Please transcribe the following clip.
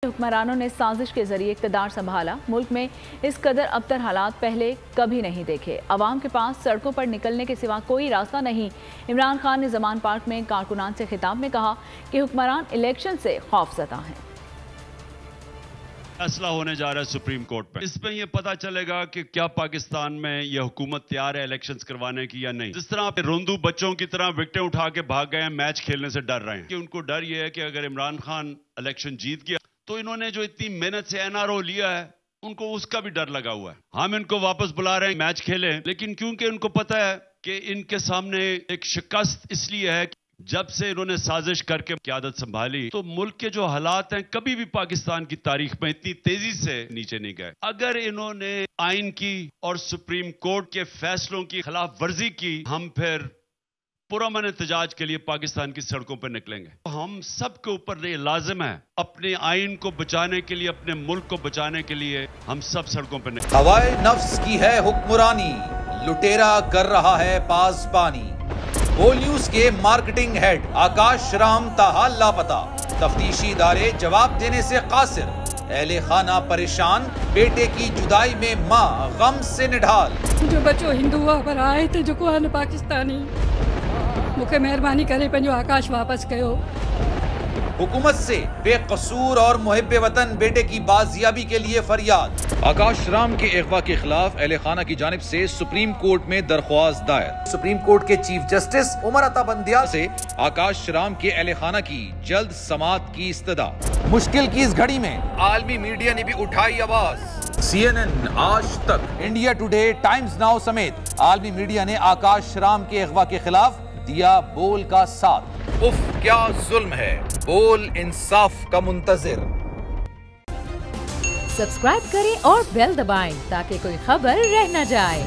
हुक्मरानों ने साजिश के जरिए इक़्तिदार संभाला। मुल्क में इस कदर अबतर हालात पहले कभी नहीं देखे। अवाम के पास सड़कों पर निकलने के सिवा कोई रास्ता नहीं। इमरान खान ने ज़मान पार्क में कारकुनान से खिताब में कहा कि हुक्मरान इलेक्शन से खौफज़दा हैं। फैसला होने जा रहा है सुप्रीम कोर्ट पे। इसमें यह पता चलेगा कि क्या पाकिस्तान में यह हुकूमत तैयार है इलेक्शंस करवाने की या नहीं। जिस तरह पे रोंदू बच्चों की तरह विकेटें उठा के भाग गए हैं, मैच खेलने से डर रहे हैं कि उनको डर यह है कि अगर इमरान खान इलेक्शन जीत गया तो इन्होंने जो इतनी मेहनत से एनआरओ लिया है उनको उसका भी डर लगा हुआ है। हम इनको वापस बुला रहे हैं मैच खेलें, लेकिन क्योंकि उनको पता है कि इनके सामने एक शिकस्त इसलिए है जब से इन्होंने साजिश करके क़यादत संभाली तो मुल्क के जो हालात हैं कभी भी पाकिस्तान की तारीख में इतनी तेजी से नीचे नहीं गए। अगर इन्होंने आइन की और सुप्रीम कोर्ट के फैसलों की खिलाफ वर्जी की, हम फिर पुरअमन एहतजाज के लिए पाकिस्तान की सड़कों पर निकलेंगे। हम सब के ऊपर ये लाजिम है अपने आइन को बचाने के लिए, अपने मुल्क को बचाने के लिए हम सब सड़कों पर निकलेंगे। हवाए नफ्स की है हुक्मरानी, लुटेरा कर रहा है पासबानी। बोल न्यूज के मार्केटिंग हेड आकाश राम ताहा लापता, तफ्तीशी इदारे जवाब देने से कासिर। अहले खाना परेशान, बेटे की जुदाई में माँ गम से निढाल। जो बच्चो हिंदू पर आए थे जो को पाकिस्तानी, मुझे मेहरबानी करे पंहिंजो आकाश वापस कयो। हुकूमत से बेकसूर और मुहिब्बे वतन बेटे की बाजियाबी के लिए फरियाद। आकाश राम के अगवा के खिलाफ अहले खाना की जानिब से सुप्रीम कोर्ट में दरख्वास्त दायर। सुप्रीम कोर्ट के चीफ जस्टिस उमर अता बंदियाल से आकाश राम के अहले खाना की जल्द समाअत की इस्तदा। मुश्किल की इस घड़ी में आलमी मीडिया ने भी उठाई आवाज। CNN, आज तक, इंडिया टुडे, टाइम्स नाउ समेत आलमी मीडिया ने आकाश राम के अगवा के खिलाफ दिया बोल का साथ। उफ क्या जुल्म है, बोल इंसाफ का मुंतजिर। सब्सक्राइब करें और बेल दबाएं ताकि कोई खबर रह न जाए।